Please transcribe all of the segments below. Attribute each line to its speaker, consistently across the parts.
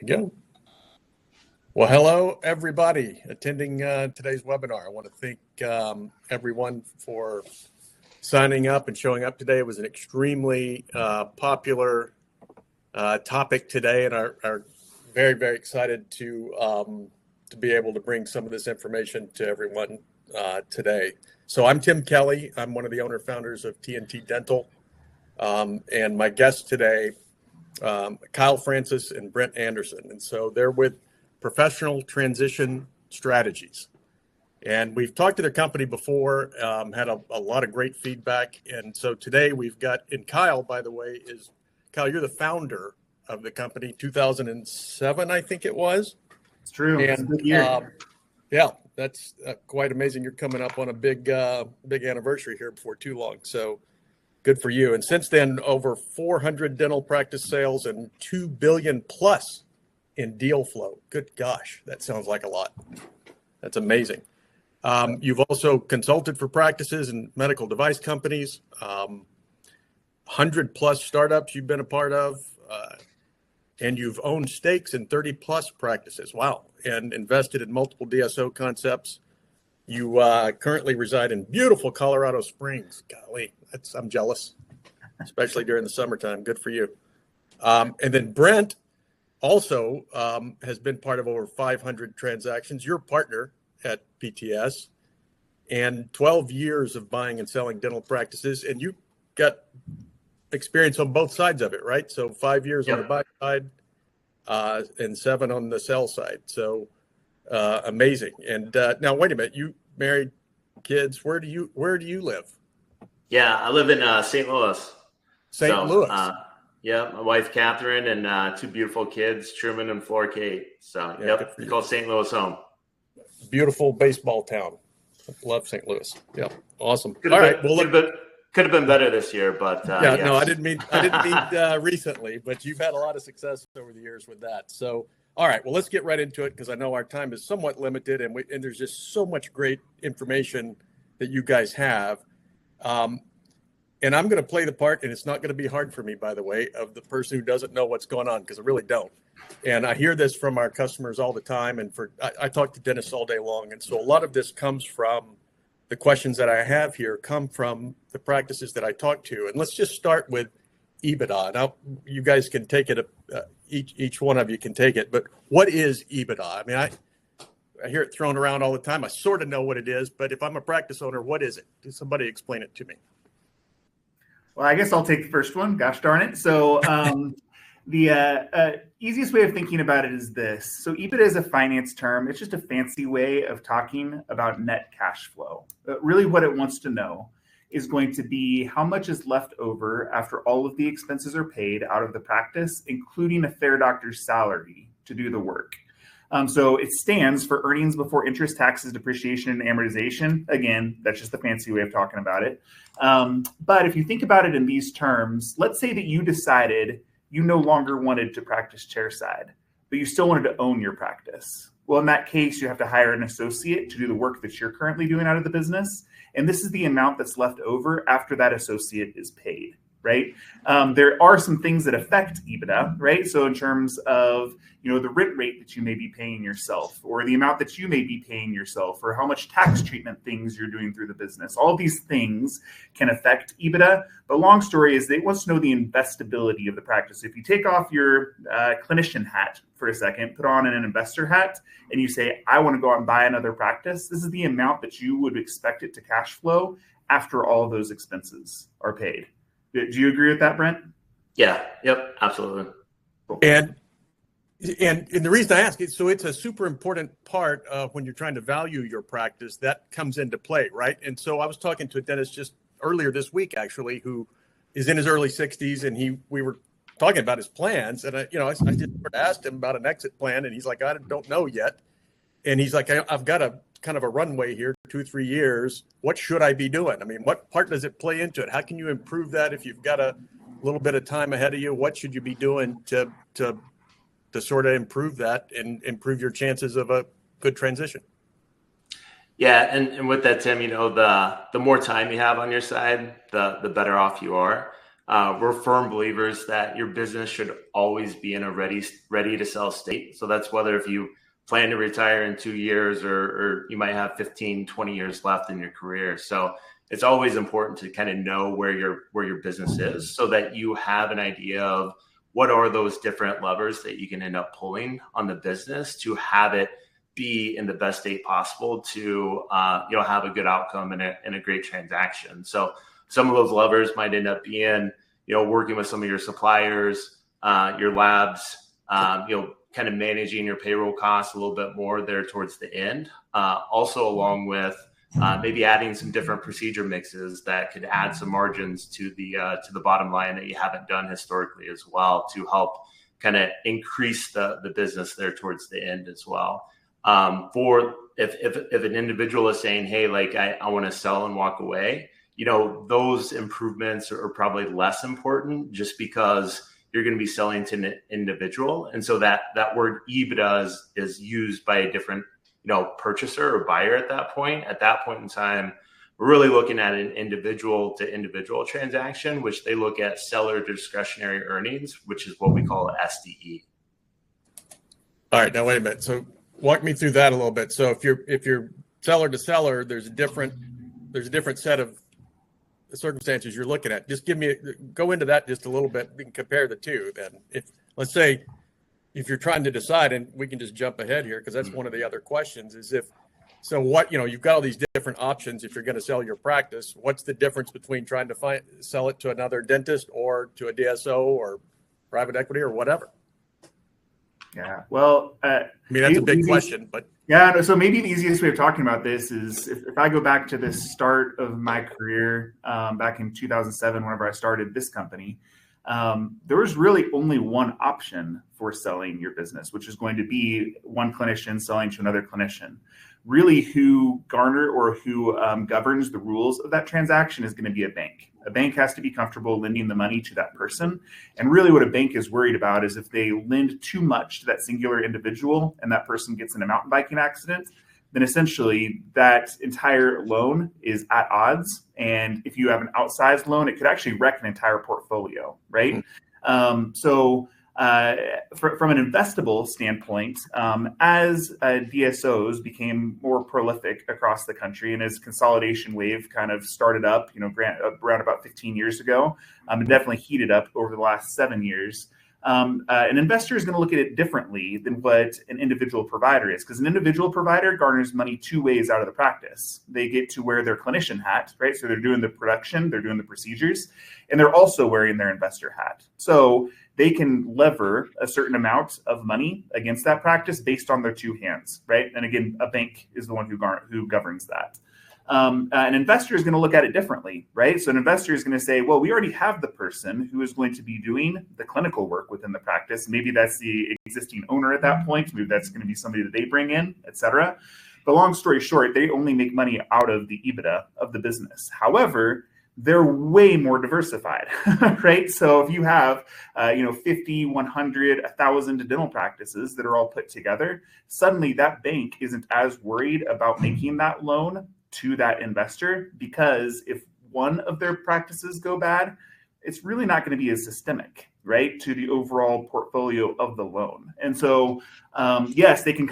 Speaker 1: we go. Well, hello, everybody attending today's webinar. I want to thank everyone for signing up and showing up today. It was an extremely popular topic today, and are very, very excited to be able to bring some of this information to everyone today. So I'm Tim Kelley. I'm one of the owner-founders of TNT Dental, and my guests today, Kyle Francis and Brent Anderson. And so they're with Professional Transition Strategies. And we've talked to their company before, had a lot of great feedback. And so today we've got, and Kyle, by the way, Kyle, you're the founder of the company, 2007, I think it was.
Speaker 2: It's true.
Speaker 1: And
Speaker 2: it's a good year.
Speaker 1: Yeah, that's quite amazing. You're coming up on a big anniversary here before too long. So good for you. And since then, over 400 dental practice sales and $2 billion plus in deal flow. Good gosh, that sounds like a lot. That's amazing. You've also consulted for practices and medical device companies, 100 plus startups you've been a part of, and you've owned stakes in 30 plus practices. Wow. And invested in multiple DSO concepts. You currently reside in beautiful Colorado Springs. Golly, I'm jealous, especially during the summertime. Good for you. And then Brent also has been part of over 500 transactions. You're a partner at PTS, and 12 years of buying and selling dental practices. And you got experience on both sides of it, right? So 5 years on the buy side and 7 on the sell side. So amazing. And now, wait a minute. You married, kids. Where do you live?
Speaker 3: Yeah, I live in St. Louis.
Speaker 1: St. Louis.
Speaker 3: Yeah, my wife Catherine and 2 beautiful kids, Truman and Flora Kate. So we call St. Louis home.
Speaker 1: Beautiful baseball town. Love St. Louis. Yeah, awesome.
Speaker 3: Could have been better this year, but
Speaker 1: yes. No, I didn't mean recently, but you've had a lot of success over the years with that. So, all right, well, let's get right into it because I know our time is somewhat limited, and there's just so much great information that you guys have. And I'm going to play the part, and it's not going to be hard for me, by the way, of the person who doesn't know what's going on, because I really don't. And I hear this from our customers all the time, and I talk to dentists all day long. And so a lot of this comes from the questions that I have here come from the practices that I talk to. And let's just start with EBITDA. Now, you guys can take it, each one of you can take it, but what is EBITDA? I mean, I hear it thrown around all the time. I sort of know what it is, but if I'm a practice owner, what is it? Can somebody explain it to me?
Speaker 2: Well, I guess I'll take the first one. Gosh darn it. So the easiest way of thinking about it is this. So EBITDA is a finance term. It's just a fancy way of talking about net cash flow. Really what it wants to know is going to be how much is left over after all of the expenses are paid out of the practice, including a fair doctor's salary to do the work. So it stands for earnings before interest, taxes, depreciation, and amortization. Again, that's just the fancy way of talking about it. But if you think about it in these terms, let's say that you decided you no longer wanted to practice chairside, but you still wanted to own your practice. Well, in that case, you have to hire an associate to do the work that you're currently doing out of the business. And this is the amount that's left over after that associate is paid. Right. There are some things that affect EBITDA, right? So in terms of, the rent rate that you may be paying yourself, or the amount that you may be paying yourself, or how much tax treatment things you're doing through the business. All of these things can affect EBITDA. But long story is, they want to know the investability of the practice. If you take off your clinician hat for a second, put on an investor hat, and you say, I want to go out and buy another practice, this is the amount that you would expect it to cash flow after all of those expenses are paid. Do you agree with that, Brent?
Speaker 3: Yeah. Yep. Absolutely.
Speaker 1: Cool. And the reason I ask is, so it's a super important part of when you're trying to value your practice that comes into play, right? And so I was talking to a dentist just earlier this week, actually, who is in his early 60s, and we were talking about his plans, and I just asked him about an exit plan, and he's like, I don't know yet, and he's like, I've got a kind of a runway here, 2-3 years. What should I be doing? I mean, what part does it play into it? How can you improve that if you've got a little bit of time ahead of you? What should you be doing to sort of improve that and improve your chances of a good transition?
Speaker 3: Yeah, and with that, Tim, the more time you have on your side, the better off you are. We're firm believers that your business should always be in a ready to sell state. So that's whether if you plan to retire in 2 years or you might have 15, 20 years left in your career. So it's always important to kind of know where your business is so that you have an idea of what are those different levers that you can end up pulling on the business to have it be in the best state possible to have a good outcome and a great transaction. So some of those levers might end up being working with some of your suppliers, your labs, kind of managing your payroll costs a little bit more there towards the end. Also, along with maybe adding some different procedure mixes that could add some margins to the bottom line that you haven't done historically as well to help kind of increase the business there towards the end as well. For if an individual is saying, hey, like I want to sell and walk away, those improvements are probably less important just because you're going to be selling to an individual. And so that word EBITDA is used by a different, purchaser or buyer at that point. At that point in time, we're really looking at an individual to individual transaction, which they look at seller discretionary earnings, which is what we call SDE.
Speaker 1: All right. Now, wait a minute. So walk me through that a little bit. So if you're seller to seller, there's a different set of circumstances you're looking at. Just go into that just a little bit. We can compare the two. Then let's say if you're trying to decide, and we can just jump ahead here because that's one of the other questions is you've got all these different options. If you're going to sell your practice, what's the difference between trying to sell it to another dentist or to a DSO or private equity or whatever?
Speaker 2: Yeah. Well,
Speaker 1: that's a big question, but
Speaker 2: yeah. So maybe the easiest way of talking about this is if I go back to the start of my career, back in 2007, whenever I started this company, there was really only one option for selling your business, which is going to be one clinician selling to another clinician. Really, who governs the rules of that transaction is going to be a bank. A bank has to be comfortable lending the money to that person. And really what a bank is worried about is if they lend too much to that singular individual and that person gets in a mountain biking accident, then essentially that entire loan is at odds. And if you have an outsized loan, it could actually wreck an entire portfolio, right? So from an investable standpoint, as DSOs became more prolific across the country and as consolidation wave kind of started up, around about 15 years ago, and definitely heated up over the last 7 years, an investor is going to look at it differently than what an individual provider is, because an individual provider garners money two ways out of the practice. They get to wear their clinician hat, right? So they're doing the production, they're doing the procedures, and they're also wearing their investor hat. So they can lever a certain amount of money against that practice based on their two hands, right? And again, a bank is the one who governs that. An investor is going to look at it differently, right? So an investor is going to say, well, we already have the person who is going to be doing the clinical work within the practice. Maybe that's the existing owner at that point. Maybe that's going to be somebody that they bring in, et cetera. But long story short, they only make money out of the EBITDA of the business. However, they're way more diversified, right? So if you have, 50, 100, 1,000 dental practices that are all put together, suddenly that bank isn't as worried about making that loan to that investor, because if one of their practices go bad, it's really not going to be as systemic, right, to the overall portfolio of the loan. And so, yes, they can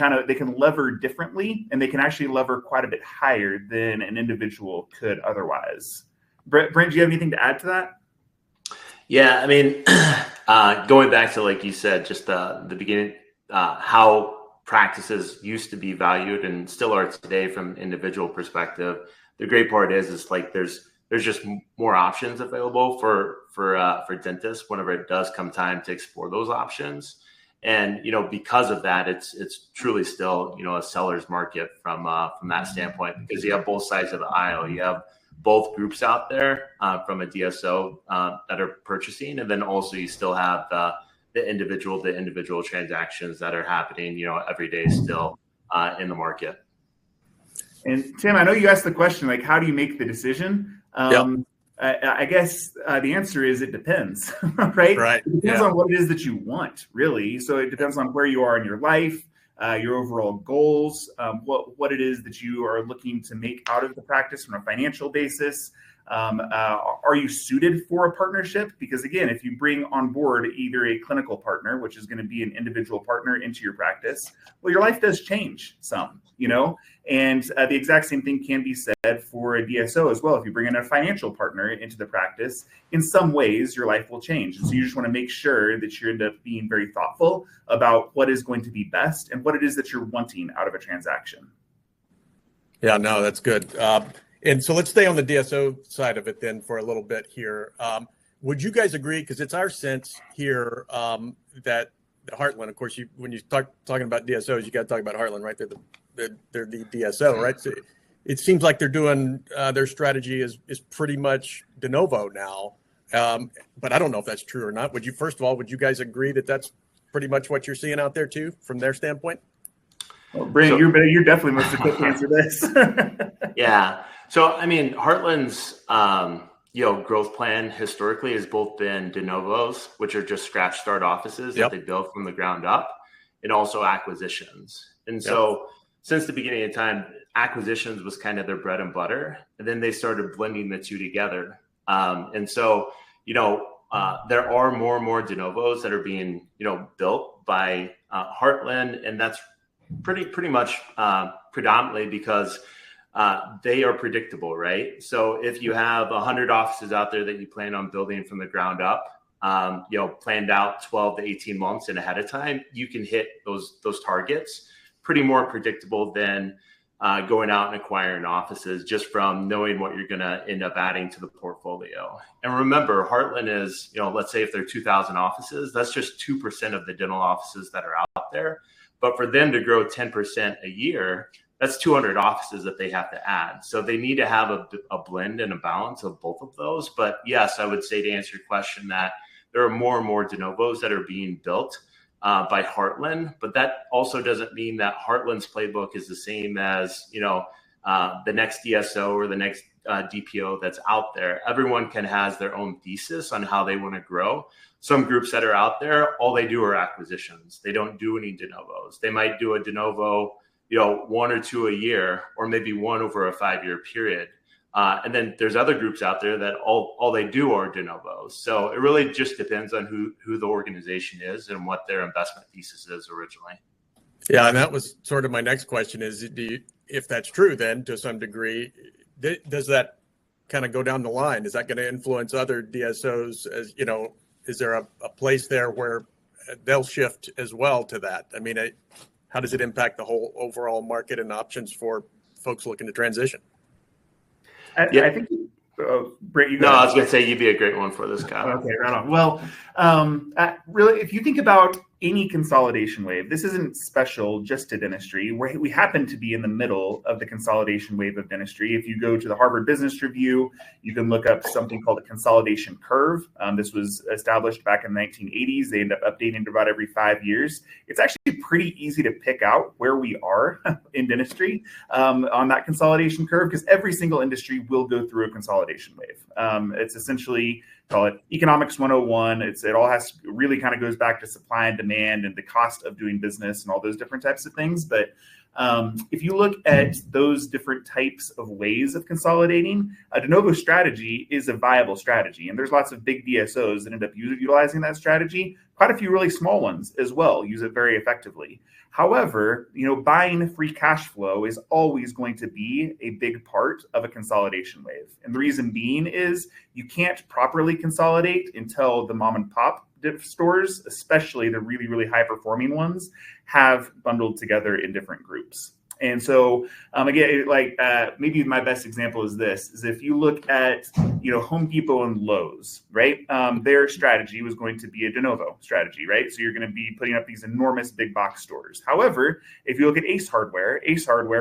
Speaker 2: lever differently, and they can actually lever quite a bit higher than an individual could otherwise. Brent, do you have anything to add to that?
Speaker 3: Yeah, I mean, going back to, like you said, just the beginning, how practices used to be valued and still are today from an individual perspective. The great part is like there's just more options available for dentists whenever it does come time to explore those options. And because of that, it's truly still a seller's market from that standpoint, because you have both sides of the aisle. You have both groups out there from a DSO that are purchasing, and then also you still have the individual transactions that are happening, every day still in the market.
Speaker 2: And Tim, I know you asked the question, like, how do you make the decision? I guess the answer is it depends, right?
Speaker 1: Right.
Speaker 2: It depends on what it is that you want, really. So it depends on where you are in your life, your overall goals, what it is that you are looking to make out of the practice from a financial basis. Are you suited for a partnership? Because again, if you bring on board either a clinical partner, which is going to be an individual partner into your practice, well, your life does change some, and the exact same thing can be said for a DSO as well. If you bring in a financial partner into the practice, in some ways, your life will change. And so you just want to make sure that you end up being very thoughtful about what is going to be best and what it is that you're wanting out of a transaction.
Speaker 1: Yeah, no, that's good. And so let's stay on the DSO side of it then for a little bit here. Would you guys agree? Because it's our sense here that the Heartland, of course, when you talking about DSOs, you got to talk about Heartland, right? They're the DSO, right? So it seems like they're doing their strategy is pretty much de novo now. But I don't know if that's true or not. Would you guys agree that that's pretty much what you're seeing out there too, from their standpoint?
Speaker 2: Well, Brent, you're definitely most equipped to answer this.
Speaker 3: Yeah. So, I mean, Heartland's, growth plan historically has both been de novos, which are just scratch start offices that they build from the ground up, and also acquisitions. And so since the beginning of time, acquisitions was kind of their bread and butter. And then they started blending the two together. And so, there are more and more de novos that are being, built by Heartland. And that's pretty much predominantly because they are predictable, right? So if you have 100 offices out there that you plan on building from the ground up, planned out 12 to 18 months and ahead of time, you can hit those targets pretty more predictable than going out and acquiring offices just from knowing what you're going to end up adding to the portfolio. And remember, Heartland is, let's say if there are 2,000 offices, that's just 2% of the dental offices that are out there. But for them to grow 10% a year, that's 200 offices that they have to add. So they need to have a blend and a balance of both of those. But yes, I would say to answer your question that there are more and more de novos that are being built by Heartland. But that also doesn't mean that Heartland's playbook is the same as, the next DSO or the next DPO that's out there. Everyone has their own thesis on how they want to grow. Some groups that are out there, all they do are acquisitions. They don't do any de novos. They might do a de novo, one or two a year, or maybe one over a 5-year period. And then there's other groups out there that all they do are de novos. So it really just depends on who the organization is and what their investment thesis is originally.
Speaker 1: Yeah, and that was sort of my next question is, if that's true, then to some degree, does that kind of go down the line? Is that going to influence other DSOs? As is there a place there where they'll shift as well to that? I mean, how does it impact the whole overall market and options for folks looking to transition?
Speaker 2: I think, Brent,
Speaker 3: I was going to say you'd be a great one for this, Kyle.
Speaker 2: Okay, right on. Well, really, if you think about any consolidation wave, this isn't special just to dentistry. We happen to be in the middle of the consolidation wave of dentistry. If you go to the Harvard Business Review, you can look up something called a consolidation curve. This was established back in the 1980s. They end up updating it about every 5 years. It's actually pretty easy to pick out where we are in dentistry on that consolidation curve, because every single industry will go through a consolidation wave. It's essentially, call it economics 101. It all really kind of goes back to supply and demand and the cost of doing business and all those different types of things. But if you look at those different types of ways of consolidating, a de novo strategy is a viable strategy. And there's lots of big DSOs that end up utilizing that strategy. Quite a few really small ones as well use it very effectively. However, buying free cash flow is always going to be a big part of a consolidation wave. And the reason being is you can't properly consolidate until the mom and pop stores, especially the really, really high performing ones, have bundled together in different groups. And so, again, maybe my best example is this: is if you look at, Home Depot and Lowe's, right? Their strategy was going to be a de novo strategy, right? So you're going to be putting up these enormous big box stores. However, if you look at Ace Hardware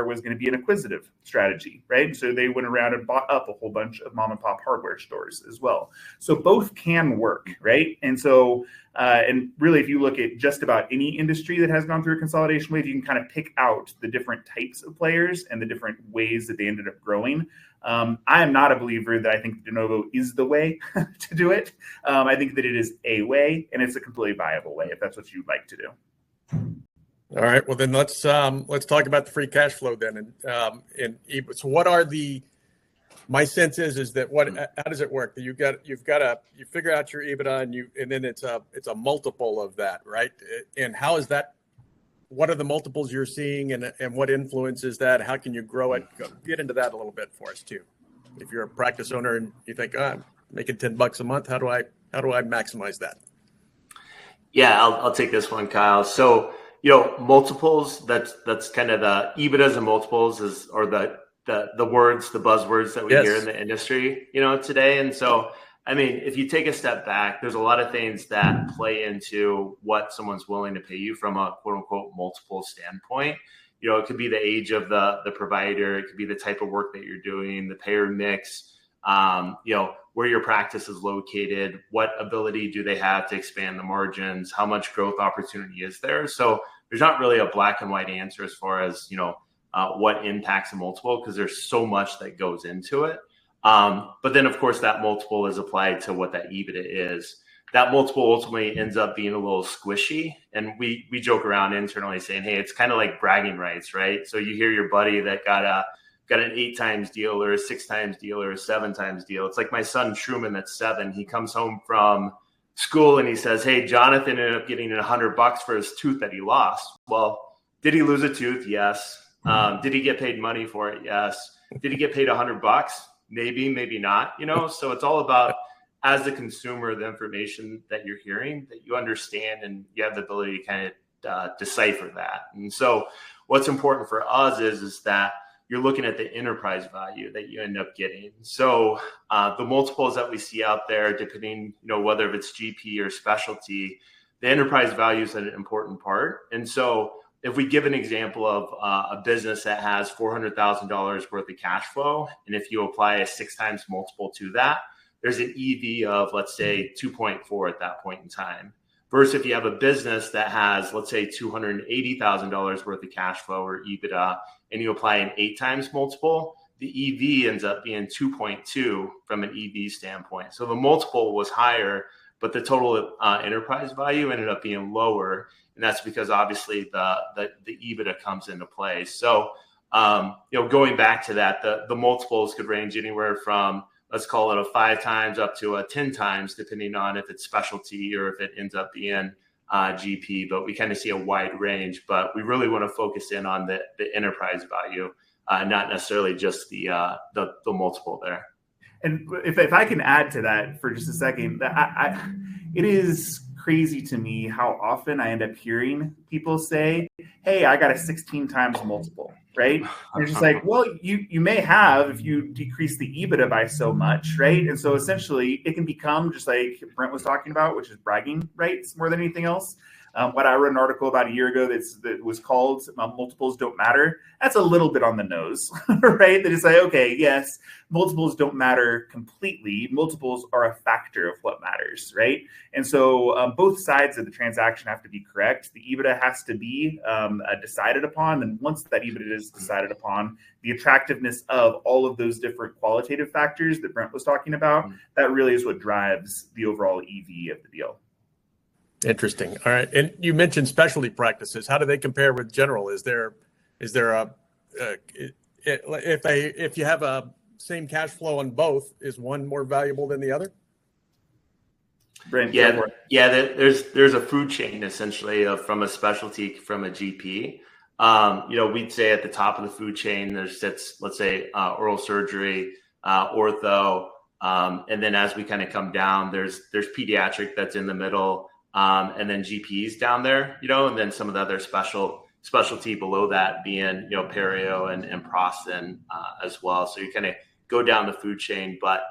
Speaker 2: was going to be an acquisitive strategy, right? So they went around and bought up a whole bunch of mom and pop hardware stores as well. So both can work, right? And so, and really, if you look at just about any industry that has gone through a consolidation wave, you can kind of pick out the different types of players and the different ways that they ended up growing. I am not a believer that I think de novo is the way to do it. I think that it is a way, and it's a completely viable way if that's what you'd like to do.
Speaker 1: All right. Well, then let's talk about the free cash flow then. And so what are the My sense is that how does it work? You figure out your EBITDA and then it's a multiple of that, right? And how is that? What are the multiples you're seeing and what influences that? How can you grow it? Get into that a little bit for us too. If you're a practice owner and you think, I'm making $10 a month, how do I maximize that?
Speaker 3: Yeah, I'll take this one, Kyle. So, multiples, that's kind of the EBITDAs and multiples or the words, the buzzwords that we hear in the industry, today. And so, I mean, if you take a step back, there's a lot of things that play into what someone's willing to pay you from a quote unquote multiple standpoint. It could be the age of the provider. It could be the type of work that you're doing, the payer mix, where your practice is located, what ability do they have to expand the margins, how much growth opportunity is there. So there's not really a black and white answer as far as, what impacts a multiple, because there's so much that goes into it. But then, of course, that multiple is applied to what that EBITDA is. That multiple ultimately ends up being a little squishy. And we joke around internally saying, hey, it's kind of like bragging rights, right? So you hear your buddy that got an 8 times deal or a 6 times deal or a 7 times deal. It's like my son Truman that's 7. He comes home from school and he says, hey, Jonathan ended up getting $100 for his tooth that he lost. Well, did he lose a tooth? Yes. Did he get paid money for it? Yes. Did he get paid $100? Maybe, maybe not, So it's all about, as a consumer, the information that you're hearing, that you understand and you have the ability to kind of decipher that. And so what's important for us is that you're looking at the enterprise value that you end up getting. So the multiples that we see out there, depending, whether it's GP or specialty, the enterprise value is an important part. And so if we give an example of a business that has $400,000 worth of cash flow, and if you apply a 6 times multiple to that, there's an EV of, let's say, 2.4 at that point in time. Versus if you have a business that has, let's say, $280,000 worth of cash flow or EBITDA, and you apply an 8 times multiple, the EV ends up being 2.2 from an EV standpoint. So the multiple was higher, but the total enterprise value ended up being lower. And that's because obviously the EBITDA comes into play. So, going back to that, the multiples could range anywhere from, let's call it a 5 times up to a 10 times, depending on if it's specialty or if it ends up being GP. But we kind of see a wide range. But we really want to focus in on the enterprise value, not necessarily just the multiple there.
Speaker 2: And if I can add to that for just a second, it is crazy to me how often I end up hearing people say, hey, I got a 16 times multiple, right? And it's just like, well, you may have if you decrease the EBITDA by so much, right? And so essentially it can become just like Brent was talking about, which is bragging rights more than anything else. What I wrote an article about a year ago that was called Multiples Don't Matter. That's a little bit on the nose, right? That is like, okay, yes, multiples don't matter completely. Multiples are a factor of what matters, right? And so both sides of the transaction have to be correct. The EBITDA has to be decided upon. And once that EBITDA is decided upon, the attractiveness of all of those different qualitative factors that Brent was talking about, that really is what drives the overall EV of the deal.
Speaker 1: Interesting. All right. And you mentioned specialty practices. How do they compare with general? Is there a if you have a same cash flow on both, is one more valuable than the other?
Speaker 3: Brent, there's a food chain essentially from a specialty from a GP. We'd say at the top of the food chain there sits, let's say, oral surgery, ortho, and then as we kind of come down, there's pediatric that's in the middle. And then GPs down there, and then some of the other specialty below that being, perio and prosin as well. So you kind of go down the food chain, but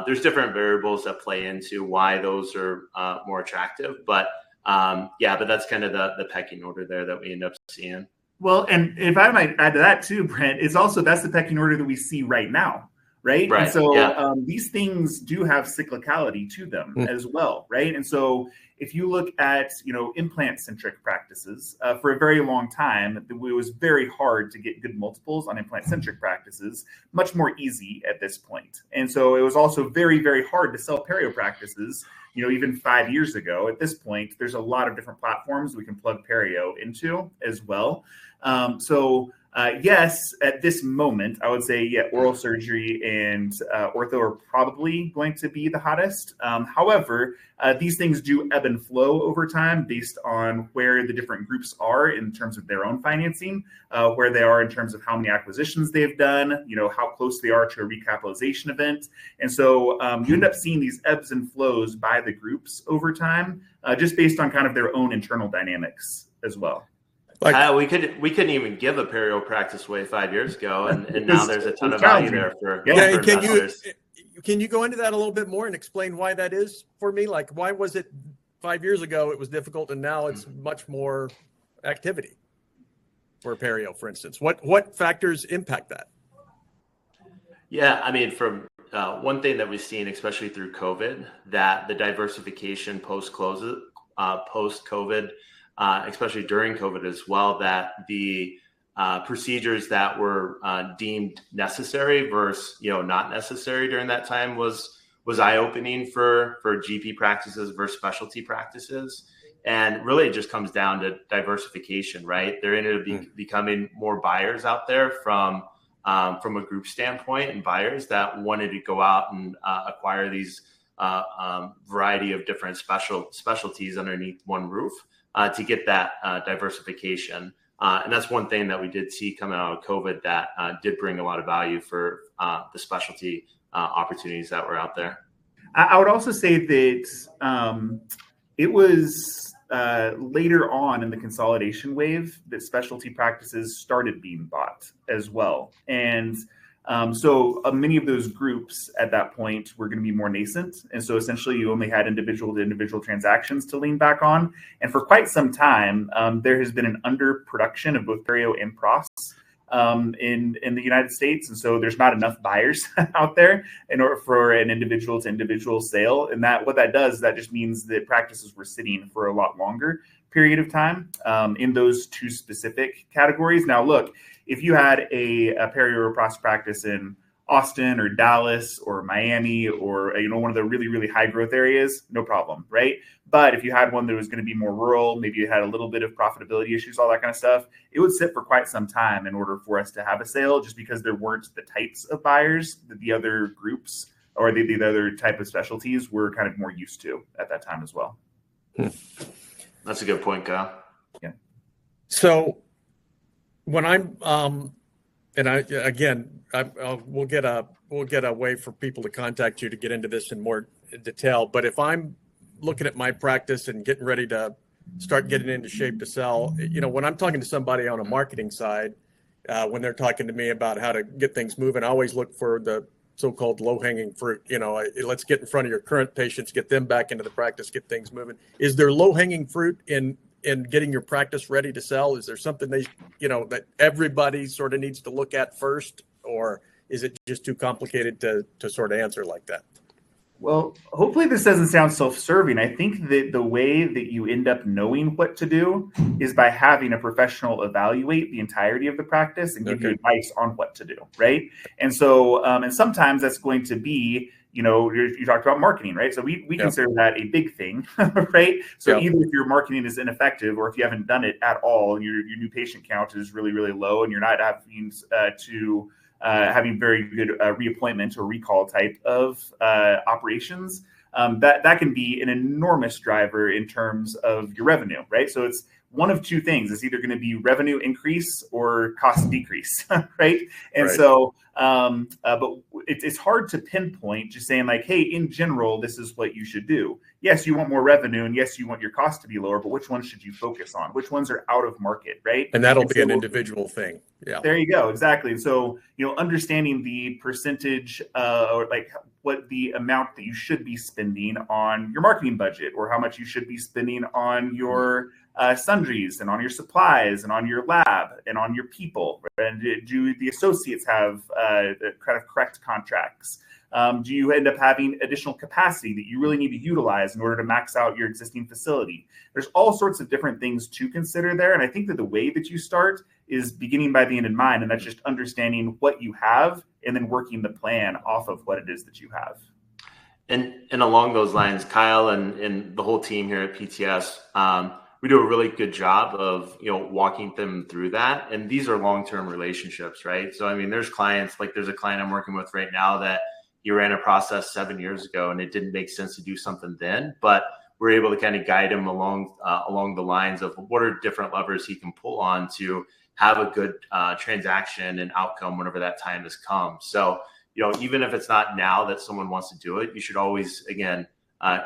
Speaker 3: there's different variables that play into why those are more attractive. But but that's kind of the pecking order there that we end up seeing.
Speaker 2: Well, and if I might add to that too, Brent, that's the pecking order that we see right now. Right. And so these things do have cyclicality to them as well. Right. And so if you look at, implant centric practices for a very long time, it was very hard to get good multiples on implant centric practices, much more easy at this point. And so it was also very, very hard to sell perio practices, even 5 years ago. At this point, there's a lot of different platforms we can plug perio into as well. So yes, at this moment, I would say, yeah, oral surgery and ortho are probably going to be the hottest. However, these things do ebb and flow over time based on where the different groups are in terms of their own financing, where they are in terms of how many acquisitions they've done, how close they are to a recapitalization event. And so you end up seeing these ebbs and flows by the groups over time, just based on kind of their own internal dynamics as well.
Speaker 3: We couldn't even give a perio practice away 5 years ago, and now there's a ton of value there for investors.
Speaker 1: Can you go into that a little bit more and explain why that is for me? Like, why was it 5 years ago it was difficult and now it's much more activity for perio, for instance? What factors impact that? Yeah,
Speaker 3: I mean, from one thing that we've seen, especially through COVID, that the diversification post-COVID, especially during COVID as well, that the procedures that were deemed necessary versus not necessary during that time was eye-opening for GP practices versus specialty practices. And really it just comes down to diversification, right? There ended up becoming more buyers out there from a group standpoint, and buyers that wanted to go out and acquire these variety of different specialties underneath one roof. To get that diversification. And that's one thing that we did see coming out of COVID that did bring a lot of value for the specialty opportunities that were out there.
Speaker 2: I would also say that it was later on in the consolidation wave that specialty practices started being bought as well. And so many of those groups at that point were going to be more nascent. And so essentially you only had individual to individual transactions to lean back on. And for quite some time, there has been an underproduction of both perio and pros in the United States. And so there's not enough buyers out there in order for an individual to individual sale. And what that does, that just means that practices were sitting for a lot longer period of time in those two specific categories. Now, look, if you had a perio or pros practice in Austin or Dallas or Miami or one of the really, really high growth areas, no problem, right? But if you had one that was going to be more rural, maybe you had a little bit of profitability issues, all that kind of stuff, it would sit for quite some time in order for us to have a sale, just because there weren't the types of buyers that the other groups or the other type of specialties were kind of more used to at that time as well.
Speaker 3: That's a good point, Kyle.
Speaker 2: Yeah.
Speaker 1: So when I'm we'll get a way for people to contact you to get into this in more detail. But if I'm looking at my practice and getting ready to start getting into shape to sell, when I'm talking to somebody on a marketing side, when they're talking to me about how to get things moving, I always look for the so-called low-hanging fruit. Let's get in front of your current patients, get them back into the practice, get things moving. Is there low-hanging fruit in getting your practice ready to sell? Is there something that everybody sort of needs to look at first, or is it just too complicated to sort of answer like that?
Speaker 2: Well, hopefully this doesn't sound self-serving. I think that the way that you end up knowing what to do is by having a professional evaluate the entirety of the practice and give you advice on what to do, right? And so, and sometimes that's going to be, you talked about marketing, right? So we consider that a big thing, right? So either if your marketing is ineffective, or if you haven't done it at all, and your new patient count is really, really low, and you're not having having very good reappointment or recall type of operations, that can be an enormous driver in terms of your revenue, right? So it's one of two things. It's either going to be revenue increase or cost decrease, right? And so, but it's hard to pinpoint just saying like, hey, in general, this is what you should do. Yes, you want more revenue, and yes, you want your cost to be lower, but which ones should you focus on? Which ones are out of market, right?
Speaker 1: And that'll be an individual thing. Yeah.
Speaker 2: There you go. Exactly. And so, understanding the percentage or like what the amount that you should be spending on your marketing budget, or how much you should be spending on your sundries and on your supplies and on your lab and on your people. And do the associates have kind of correct contracts? Do you end up having additional capacity that you really need to utilize in order to max out your existing facility? There's all sorts of different things to consider there. And I think that the way that you start is beginning by the end in mind. And that's just understanding what you have and then working the plan off of what it is that you have.
Speaker 3: And along those lines, Kyle and the whole team here at PTS, we do a really good job of, walking them through that. And these are long-term relationships, right? So, I mean, there's a client I'm working with right now that he ran a process 7 years ago and it didn't make sense to do something then, but we're able to kind of guide him along the lines of what are different levers he can pull on to have a good transaction and outcome whenever that time has come. So, even if it's not now that someone wants to do it, you should always, again,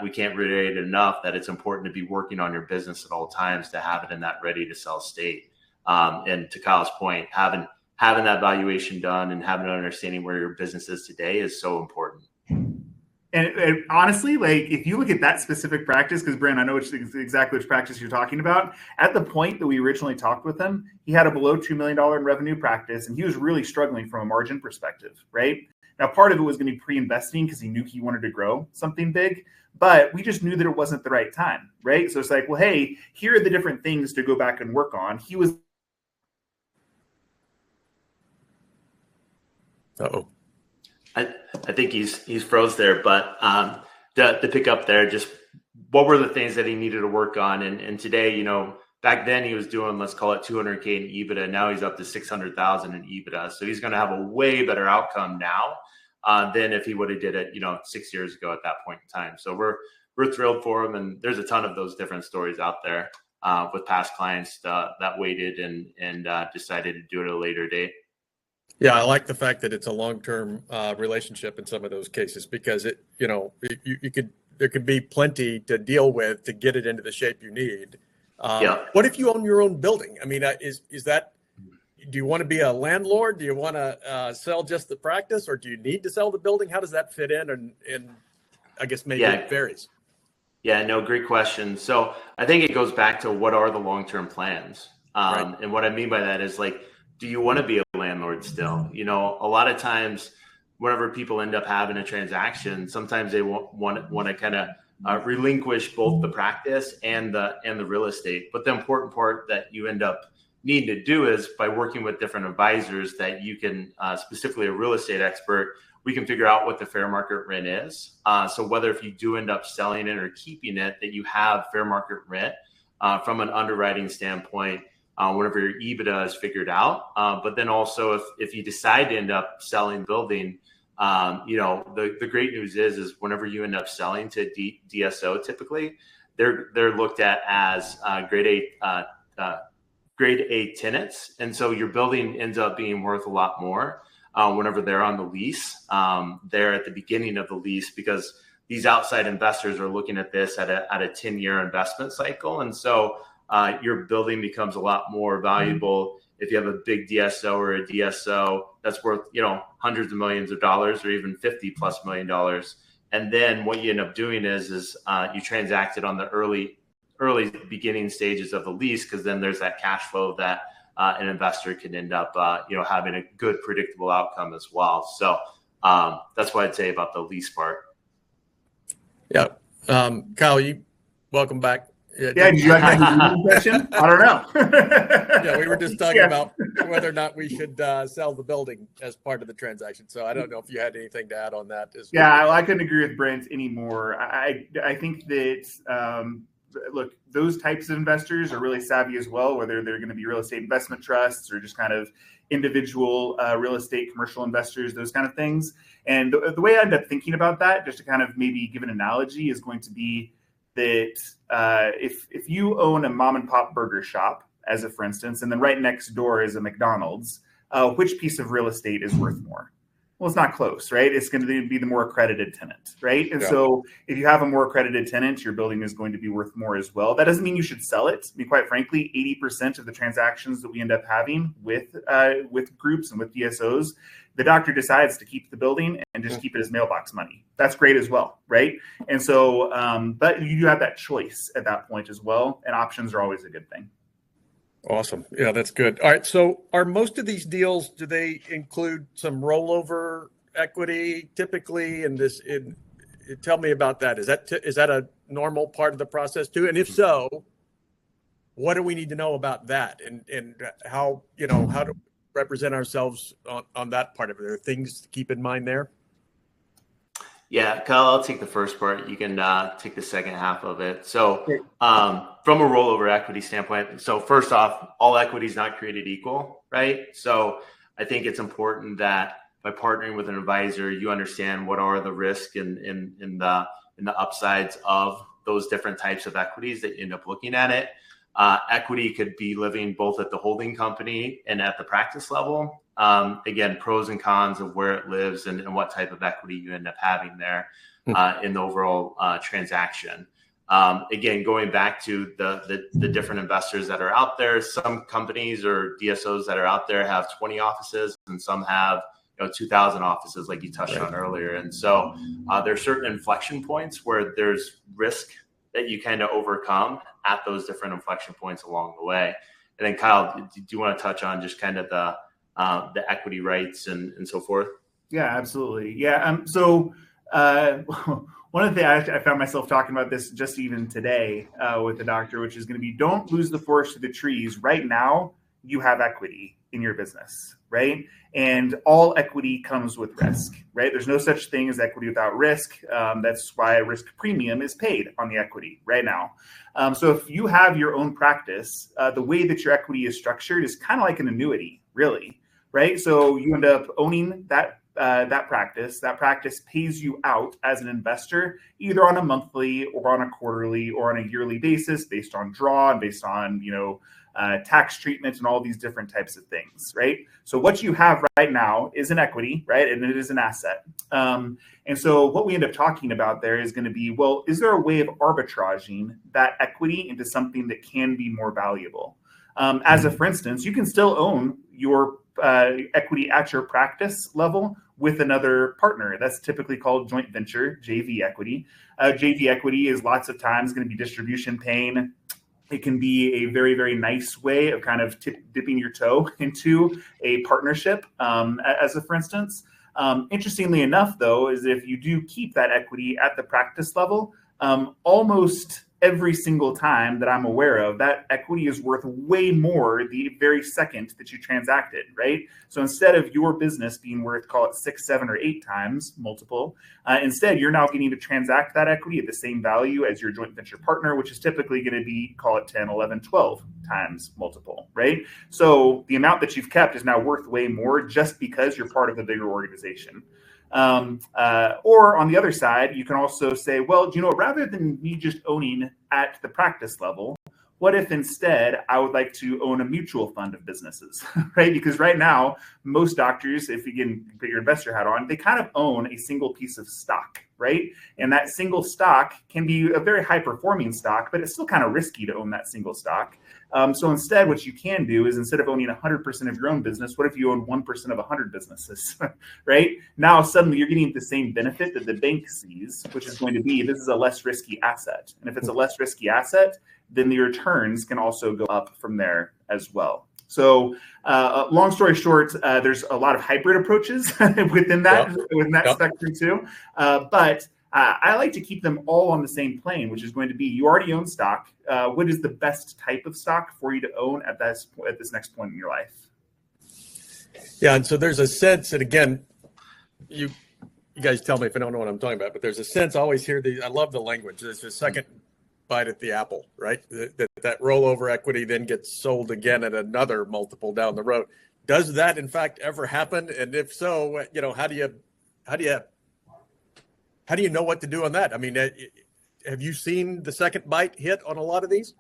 Speaker 3: we can't reiterate it enough that it's important to be working on your business at all times to have it in that ready to sell state. And to Kyle's point, having that valuation done and having an understanding where your business is today is so important.
Speaker 2: And honestly, like if you look at that specific practice, because Brent, I know exactly which practice you're talking about. At the point that we originally talked with him, he had a below $2 million in revenue practice, and he was really struggling from a margin perspective, right? Now, part of it was going to be pre-investing because he knew he wanted to grow something big, but we just knew that it wasn't the right time, right? So it's like, well, hey, here are the different things to go back and work on. He was.
Speaker 1: Uh-oh.
Speaker 3: I think he's froze there, but to pick up there, just what were the things that he needed to work on? And today, back then he was doing, let's call it 200K in EBITDA. Now he's up to 600,000 in EBITDA. So he's going to have a way better outcome now than if he would have did it, 6 years ago at that point in time. So we're thrilled for him. And there's a ton of those different stories out there with past clients that waited and decided to do it at a later date.
Speaker 1: Yeah, I like the fact that it's a long-term relationship in some of those cases because there could be plenty to deal with to get it into the shape you need. What if you own your own building? I mean, is that? Do you want to be a landlord? Do you want to sell just the practice, or do you need to sell the building? How does that fit in? And I guess maybe it varies.
Speaker 3: Yeah, no, great question. So I think it goes back to what are the long-term plans,
Speaker 1: Right.
Speaker 3: And what I mean by that is like, do you want to be a landlord still? A lot of times whenever people end up having a transaction, sometimes they want to kind of relinquish both the practice and the real estate. But the important part that you end up needing to do is by working with different advisors that you can, specifically a real estate expert, we can figure out what the fair market rent is. So whether if you do end up selling it or keeping it, that you have fair market rent from an underwriting standpoint, whenever your EBITDA is figured out. But then also if you decide to end up selling the building, the great news is whenever you end up selling to DSO, typically they're looked at as grade A tenants. And so your building ends up being worth a lot more whenever they're on the lease. They're at the beginning of the lease because these outside investors are looking at this at a 10-year investment cycle. And so your building becomes a lot more valuable if you have a big DSO or a DSO that's worth, hundreds of millions of dollars or even $50+ million. And then what you end up doing is you transact it on the early beginning stages of the lease, because then there's that cash flow that an investor can end up, having a good predictable outcome as well. So that's what I'd say about the lease part.
Speaker 1: Yeah. Kyle, welcome back.
Speaker 2: Yeah, did you like my question? I don't know.
Speaker 1: Yeah, we were just talking about whether or not we should sell the building as part of the transaction. So I don't know if you had anything to add on that.
Speaker 2: Yeah, I couldn't agree with Brent anymore. I think that, look, those types of investors are really savvy as well, whether they're going to be real estate investment trusts or just kind of individual real estate commercial investors, those kind of things. And the way I end up thinking about that, just to kind of maybe give an analogy, is going to be that if you own a mom and pop burger shop, as a for instance, and then right next door is a McDonald's, which piece of real estate is worth more? Well, it's not close, right? It's going to be the more accredited tenant, right? And so if you have a more accredited tenant, your building is going to be worth more as well. That doesn't mean you should sell it. I mean, quite frankly, 80% of the transactions that we end up having with groups and with DSOs, the doctor decides to keep the building and just keep it as mailbox money. That's great as well, right? And so, but you do have that choice at that point as well, and options are always a good thing.
Speaker 1: Awesome. Yeah, that's good. All right. So are most of these deals, do they include some rollover equity typically? And tell me about that. Is that a normal part of the process too? And if so, what do we need to know about that? And how to represent ourselves on that part of it? Are there things to keep in mind there?
Speaker 3: Yeah, Kyle, I'll take the first part. You can take the second half of it. So from a rollover equity standpoint, so first off, all equity is not created equal, right? So I think it's important that by partnering with an advisor, you understand what are the risks in the upsides of those different types of equities that you end up looking at it. Equity could be living both at the holding company and at the practice level. Again, pros and cons of where it lives and what type of equity you end up having there in the overall transaction. Again, going back to the different investors that are out there, some companies or DSOs that are out there have 20 offices and some have 2,000 offices like you touched on earlier. And so there are certain inflection points where there's risk that you kind of overcome at those different inflection points along the way. And then Kyle, do you want to touch on just kind of the equity rights and so forth?
Speaker 2: Yeah, absolutely. Yeah. So one of the things I found myself talking about this just even today with the doctor, which is going to be, don't lose the forest to the trees. Right now, you have equity in your business, right? And all equity comes with risk, right? There's no such thing as equity without risk. That's why a risk premium is paid on the equity right now. So if you have your own practice, the way that your equity is structured is kind of like an annuity, really, right? So you end up owning that practice. That practice pays you out as an investor, either on a monthly or on a quarterly or on a yearly basis, based on draw and based on tax treatment and all these different types of things, right? So what you have right now is an equity, right? And it is an asset. And so what we end up talking about there is going to be, well, is there a way of arbitraging that equity into something that can be more valuable? For instance, you can still own your equity at your practice level with another partner. That's typically called joint venture, JV equity. JV equity is lots of times going to be distribution paying. It can be a very, very nice way of kind of dipping your toe into a partnership, for instance. Interestingly enough, though, is if you do keep that equity at the practice level, almost every single time that I'm aware of, that equity is worth way more the very second that you transacted, right? So instead of your business being worth, call it 6, 7, or 8 times multiple, instead you're now getting to transact that equity at the same value as your joint venture partner, which is typically going to be, call it 10, 11, 12 times multiple, right? So the amount that you've kept is now worth way more just because you're part of a bigger organization. Or on the other side, you can also say, well, rather than me just owning at the practice level, what if instead I would like to own a mutual fund of businesses, right? Because right now, most doctors, if you can put your investor hat on, they kind of own a single piece of stock, right? And that single stock can be a very high performing stock, but it's still kind of risky to own that single stock. So instead, what you can do is instead of owning 100% of your own business, what if you own 1% of 100 businesses, right? Now, suddenly you're getting the same benefit that the bank sees, which is going to be, this is a less risky asset. And if it's a less risky asset, then the returns can also go up from there as well. So long story short, there's a lot of hybrid approaches within that spectrum too. But I like to keep them all on the same plane, which is going to be, you already own stock. What is the best type of stock for you to own at this next point in your life?
Speaker 1: Yeah, and so there's a sense, and again, you guys tell me if I don't know what I'm talking about, but there's a sense I always hear I love the language. There's a second bite at the apple, right? That rollover equity then gets sold again at another multiple down the road. Does that in fact ever happen? And if so, how do you know what to do on that? I mean, have you seen the second bite hit on a lot of these?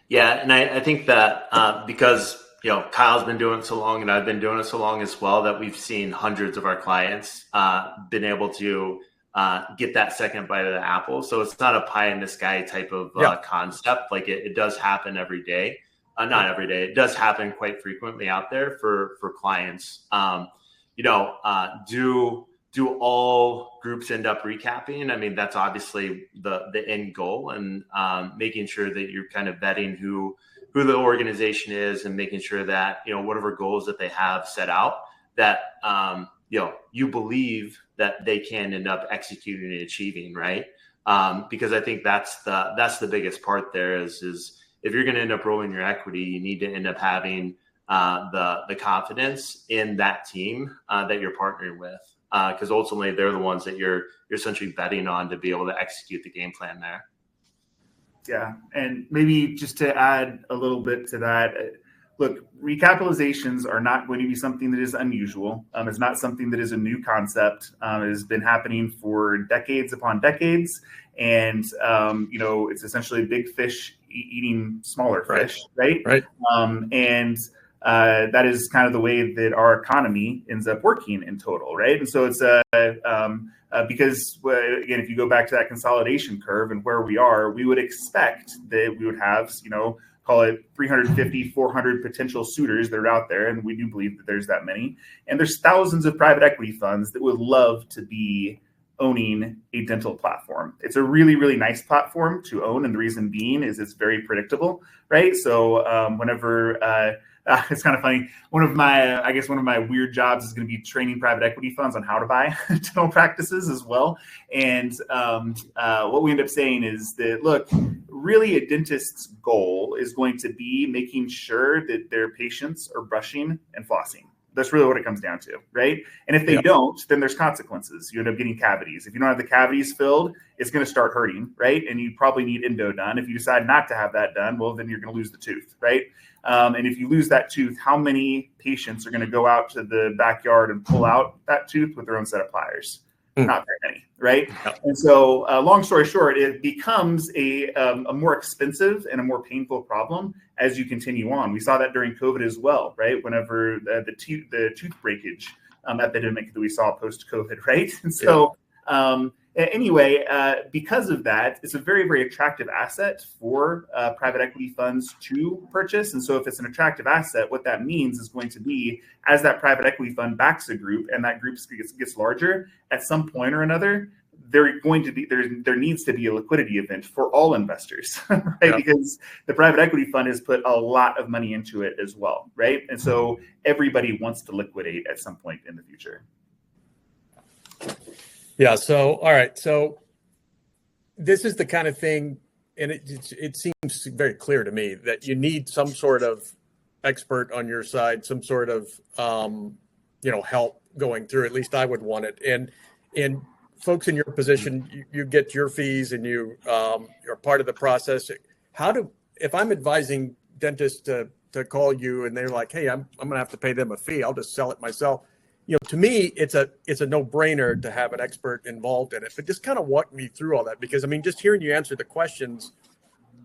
Speaker 3: Yeah, and I think that because Kyle's been doing it so long and I've been doing it so long as well, that we've seen hundreds of our clients been able to get that second bite of the apple. So it's not a pie in the sky type of concept. Like it does happen every day. Not every day. It does happen quite frequently out there for clients. Do all groups end up recapping? I mean, that's obviously the end goal, and making sure that you're kind of vetting who the organization is and making sure that, whatever goals that they have set out, that, you believe that they can end up executing and achieving, right? Because I think that's the biggest part there is if you're going to end up rolling your equity, you need to end up having the confidence in that team that you're partnering with. because ultimately they're the ones that you're essentially betting on to be able to execute the game plan there.
Speaker 2: Yeah, and maybe just to add a little bit to that, look, recapitalizations are not going to be something that is unusual. It's not something that is a new concept. It has been happening for decades upon decades, and it's essentially big fish eating smaller fish, right? And that is kind of the way that our economy ends up working in total, right? And so it's because, again, if you go back to that consolidation curve and where we are, we would expect that we would have, call it 350, 400 potential suitors that are out there. And we do believe that there's that many. And there's thousands of private equity funds that would love to be owning a dental platform. It's a really, really nice platform to own. And the reason being is it's very predictable, right? So whenever it's kind of funny. One of my weird jobs is going to be training private equity funds on how to buy dental practices as well. And what we end up saying is that, look, really a dentist's goal is going to be making sure that their patients are brushing and flossing. That's really what it comes down to, right? And if they don't, then there's consequences. You end up getting cavities. If you don't have the cavities filled, it's going to start hurting, right? And you probably need endo done. If you decide not to have that done, well, then you're going to lose the tooth, right? And if you lose that tooth, how many patients are going to go out to the backyard and pull out that tooth with their own set of pliers? Not very many, right? And so long story short, it becomes a more expensive and a more painful problem as you continue on. We saw that during COVID as well, right? Whenever the tooth breakage epidemic that we saw post-COVID, right? And so anyway, because of that, it's a very, very attractive asset for private equity funds to purchase. And so if it's an attractive asset, what that means is going to be, as that private equity fund backs a group and that group gets larger, at some point or another, there needs to be a liquidity event for all investors, right? Because the private equity fund has put a lot of money into it as well, right? And so everybody wants to liquidate at some point in the future.
Speaker 1: Yeah. So, all right. So this is the kind of thing, and it seems very clear to me that you need some sort of expert on your side, some sort of, help going through. At least I would want it. And folks in your position, you get your fees and you're part of the process. If I'm advising dentists to call you and they're like, hey, I'm going to have to pay them a fee, I'll just sell it myself. To me, it's a no-brainer to have an expert involved in it. But just kind of walk me through all that, because just hearing you answer the questions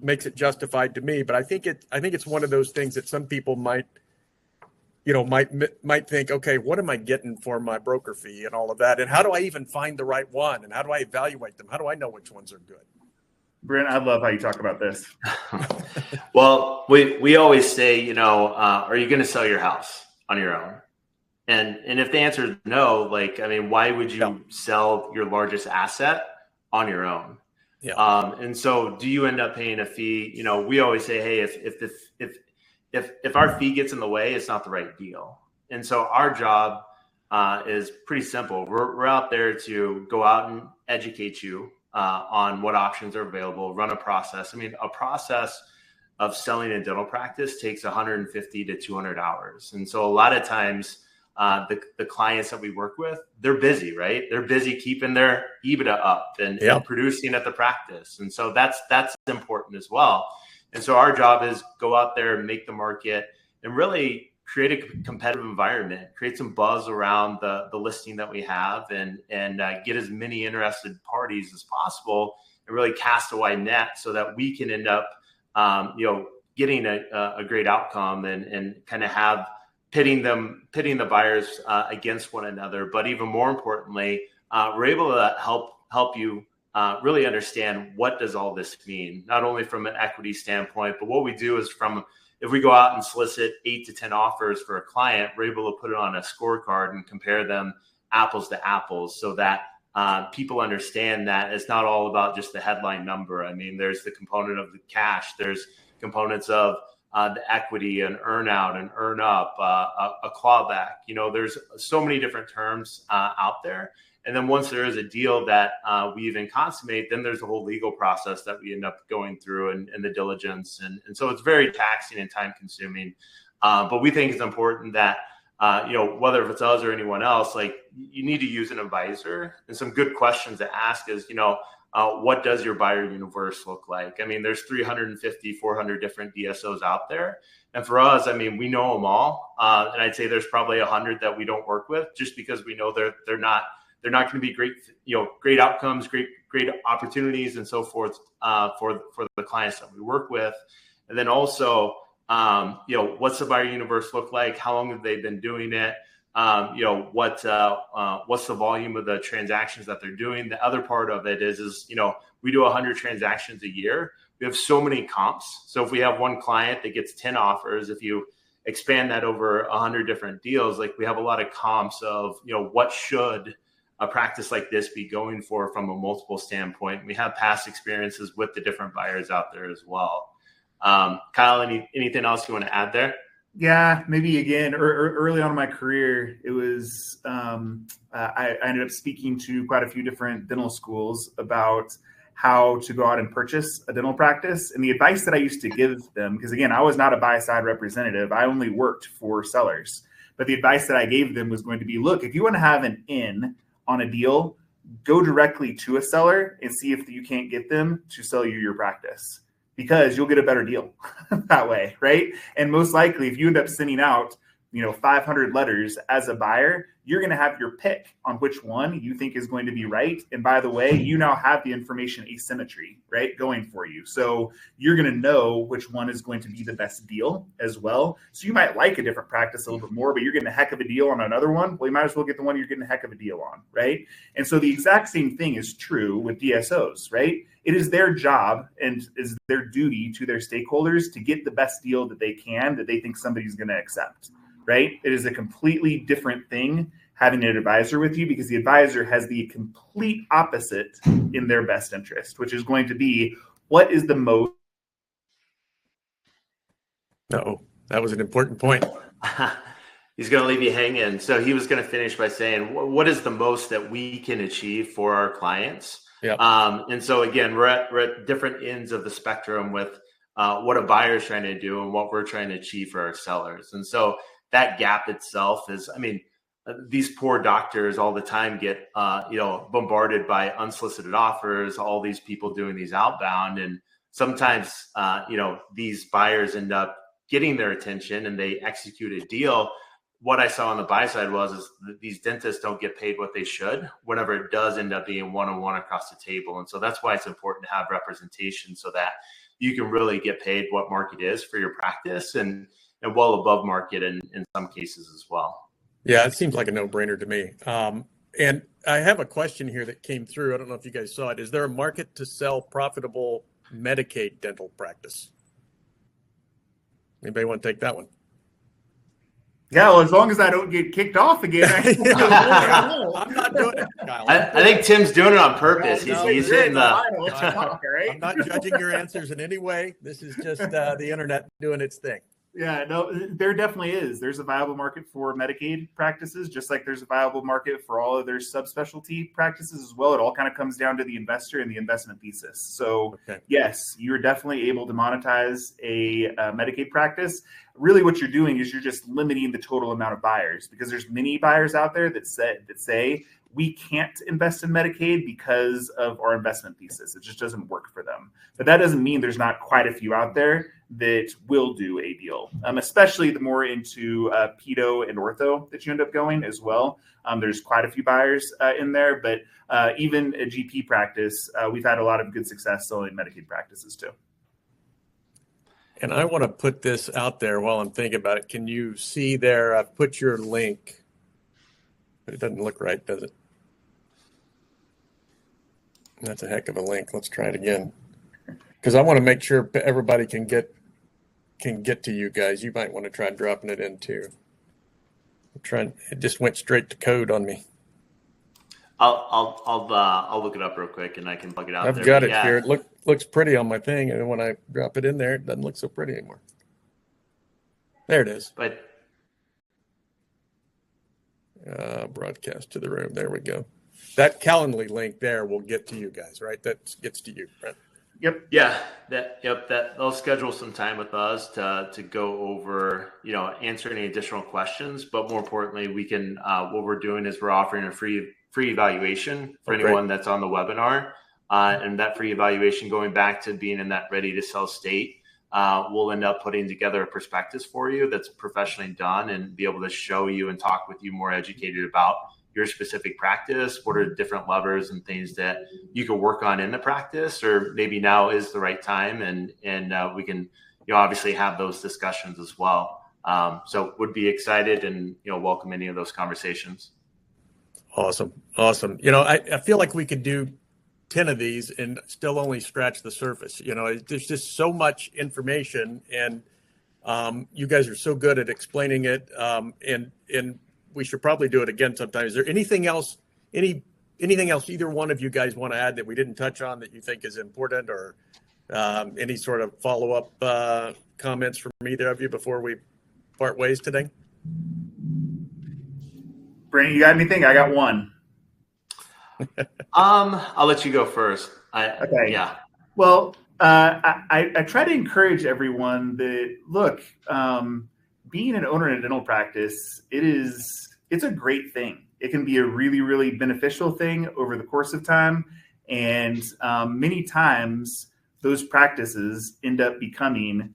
Speaker 1: makes it justified to me. But I think it's one of those things that some people might think, okay, what am I getting for my broker fee and all of that, and how do I even find the right one, and how do I evaluate them? How do I know which ones are good?
Speaker 2: Brent, I love how you talk about this.
Speaker 3: Well, we always say, are you going to sell your house on your own? And if the answer is no, why would you sell your largest asset on your own? Yeah. And so do you end up paying a fee? We always say, hey, if our fee gets in the way, it's not the right deal. And so our job is pretty simple. We're out there to go out and educate you on what options are available, run a process. A process of selling a dental practice takes 150 to 200 hours. And so a lot of times, the clients that we work with, they're busy, right? They're busy keeping their EBITDA up and producing at the practice. And so that's important as well. And so our job is go out there and make the market and really create a competitive environment, create some buzz around the listing that we have, and get as many interested parties as possible, and really cast a wide net so that we can end up, getting a great outcome and kind of have pitting the buyers against one another. But even more importantly, we're able to help you really understand, what does all this mean, not only from an equity standpoint, but what we do is if we go out and solicit 8 to 10 offers for a client, we're able to put it on a scorecard and compare them apples to apples, so that people understand that it's not all about just the headline number. There's the component of the cash, there's components of the equity, an earn out, an earn up, a clawback. There's so many different terms out there. And then once there is a deal that we even consummate, then there's a whole legal process that we end up going through and the diligence. And so it's very taxing and time consuming. But we think it's important that, whether if it's us or anyone else, you need to use an advisor. And some good questions to ask is, what does your buyer universe look like? I mean, there's 350, 400 different DSOs out there. And for us, I mean, we know them all. And I'd say there's probably 100 that we don't work with just because we know they're not going to be great, great outcomes, great opportunities and so forth for the clients that we work with. And then also, what's the buyer universe look like? How long have they been doing it? What's the volume of the transactions that they're doing? The other part of it is we do 100 transactions a year. We have so many comps. So if we have one client that gets 10 offers, if you expand that over 100 different deals, like we have a lot of comps of, what should a practice like this be going for from a multiple standpoint. We have past experiences with the different buyers out there as well. Kyle, anything else you want to add there?
Speaker 2: Yeah, maybe again, early on in my career, it was I ended up speaking to quite a few different dental schools about how to go out and purchase a dental practice. And the advice that I used to give them, because again, I was not a buy-side representative, I only worked for sellers. But the advice that I gave them was going to be, look, if you want to have an in on a deal, go directly to a seller and see if you can't get them to sell you your practice, because you'll get a better deal that way, right? And most likely, if you end up sending out, 500 letters as a buyer, you're going to have your pick on which one you think is going to be right. And by the way, you now have the information asymmetry, right, going for you. So you're going to know which one is going to be the best deal as well. So you might like a different practice a little bit more, but you're getting a heck of a deal on another one. Well, you might as well get the one you're getting a heck of a deal on, right? And so the exact same thing is true with DSOs, right? It is their job and is their duty to their stakeholders to get the best deal that they can, that they think somebody's going to accept, right? It is a completely different thing having an advisor with you, because the advisor has the complete opposite in their best interest, which is going to be, what is the most.
Speaker 1: No, that was an important point.
Speaker 3: He's going to leave you hanging. So he was going to finish by saying, what is the most that we can achieve for our clients?
Speaker 1: Yeah.
Speaker 3: And so again, we're at different ends of the spectrum with what a buyer is trying to do and what we're trying to achieve for our sellers. And so that gap itself is, these poor doctors all the time get, bombarded by unsolicited offers, all these people doing these outbound. And sometimes, these buyers end up getting their attention and they execute a deal. What I saw on the buy side is these dentists don't get paid what they should whenever it does end up being one-on-one across the table. And so that's why it's important to have representation so that you can really get paid what market is for your practice and well above market in some cases as well.
Speaker 1: Yeah, it seems like a no-brainer to me. And I have a question here that came through. I don't know if you guys saw it. Is there a market to sell profitable Medicaid dental practice? Anybody want to take that one?
Speaker 2: Yeah, well, as long as I don't get kicked off again.
Speaker 1: I'm not doing it, Kyle.
Speaker 3: I think Tim's doing it on purpose.
Speaker 1: No,
Speaker 3: He's hitting the.
Speaker 1: I'm not judging your answers in any way. This is just the internet doing its thing.
Speaker 2: Yeah, no, there definitely is. There's a viable market for Medicaid practices, just like there's a viable market for all of their subspecialty practices as well. It all kind of comes down to the investor and the investment thesis. So yes, you're definitely able to monetize a Medicaid practice. Really what you're doing is you're just limiting the total amount of buyers, because there's many buyers out there that say we can't invest in Medicaid because of our investment thesis. It just doesn't work for them. But that doesn't mean there's not quite a few out there that will do a deal, especially the more into pedo and ortho that you end up going as well. There's quite a few buyers in there, but even a GP practice, we've had a lot of good success selling Medicaid practices too.
Speaker 1: And I want to put this out there while I'm thinking about it. Can you see there? I've put your link, but it doesn't look right, does it? That's a heck of a link. Let's try it again, because I want to make sure everybody can get to you guys. You might want to try dropping it in too. It just went straight to code on me.
Speaker 3: I'll look it up real quick and I can plug it out.
Speaker 1: I've got it here. It looks pretty on my thing, and when I drop it in there, it doesn't look so pretty anymore. There it is.
Speaker 3: But
Speaker 1: broadcast to the room. There we go. That Calendly link there will get to you guys, right? That gets to you, Brent.
Speaker 3: Yeah, they'll schedule some time with us to go over, answer any additional questions. But more importantly, we can what we're doing is we're offering a free evaluation for anyone that's on the webinar, and that free evaluation, going back to being in that ready to sell state, we'll end up putting together a prospectus for you that's professionally done and be able to show you and talk with you more educated about your specific practice. What are the different levers and things that you could work on in the practice, or maybe now is the right time, and we can obviously have those discussions as well. So would be excited and welcome any of those conversations.
Speaker 1: Awesome. I feel like we could do 10 of these and still only scratch the surface. There's just so much information, and you guys are so good at explaining it, and we should probably do it again sometime. Is there anything else either one of you guys want to add that we didn't touch on that you think is important, or any sort of follow-up comments from either of you before we part ways today?
Speaker 2: Brent, you got anything? I got one.
Speaker 3: I'll let you go first.
Speaker 2: Okay.
Speaker 3: Yeah.
Speaker 2: Well, I try to encourage everyone that, look, being an owner in a dental practice, it's a great thing. It can be a really, really beneficial thing over the course of time. And many times those practices end up becoming,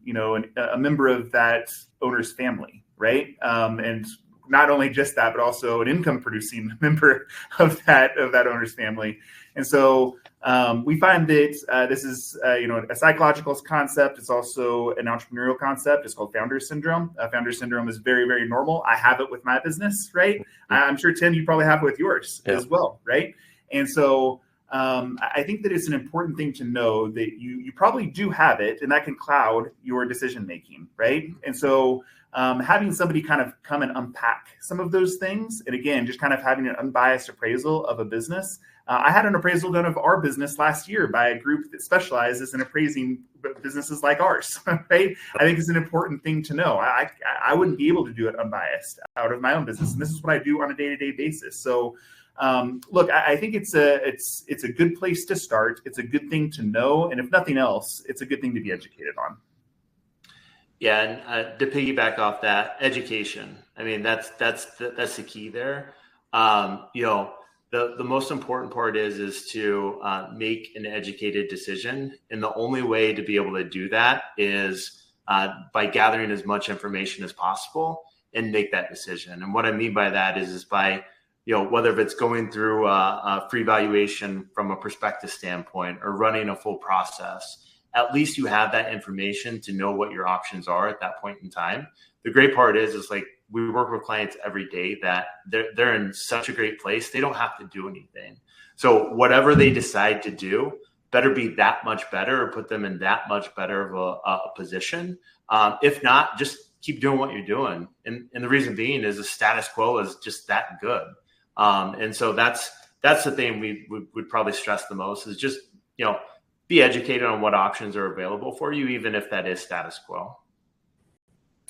Speaker 2: a member of that owner's family, right? And not only just that, but also an income producing member of that owner's family. And so we find that this is, a psychological concept. It's also an entrepreneurial concept. It's called founder syndrome. Founder syndrome is very, very normal. I have it with my business, right? I'm sure, Tim, you probably have it with yours as well, right? And so I think that it's an important thing to know that you probably do have it, and that can cloud your decision making, right? And so having somebody kind of come and unpack some of those things, and again, just kind of having an unbiased appraisal of a business. I had an appraisal done of our business last year by a group that specializes in appraising businesses like ours, right? I think it's an important thing to know. I wouldn't be able to do it unbiased out of my own business, and this is what I do on a day-to-day basis. So, look, I think it's a good place to start. It's a good thing to know, and if nothing else, it's a good thing to be educated on.
Speaker 3: Yeah, and to piggyback off that, education. I mean, that's the key there. The most important part is to make an educated decision, and the only way to be able to do that is by gathering as much information as possible and make that decision. And what I mean by that is by whether if it's going through a free valuation from a prospective standpoint or running a full process, at least you have that information to know what your options are at that point in time. The great part is like we work with clients every day that they're in such a great place. They don't have to do anything. So whatever they decide to do better be that much better or put them in that much better of a position. If not, just keep doing what you're doing. And the reason being is the status quo is just that good. And so that's the thing we would probably stress the most is just, be educated on what options are available for you, even if that is status quo.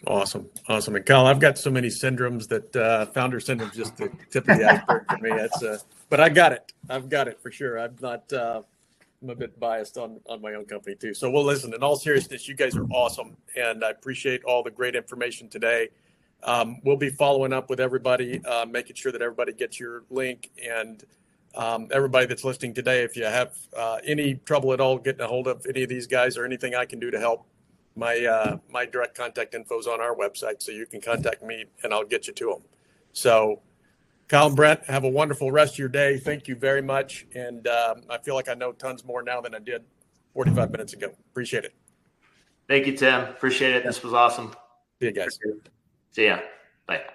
Speaker 1: Awesome. And Kyle, I've got so many syndromes that founder syndrome is just the tip of the iceberg for me. But I got it. I've got it for sure. I'm a bit biased on my own company too. So, well, listen, in all seriousness, you guys are awesome. And I appreciate all the great information today. We'll be following up with everybody, making sure that everybody gets your link, and everybody that's listening today, if you have any trouble at all getting a hold of any of these guys or anything I can do to help, my direct contact info is on our website, so you can contact me and I'll get you to them. So Kyle and Brent, have a wonderful rest of your day. Thank you very much. And I feel like I know tons more now than I did 45 minutes ago. Appreciate it.
Speaker 3: Thank you, Tim. Appreciate it. This was awesome.
Speaker 1: See you guys.
Speaker 3: See ya. Bye.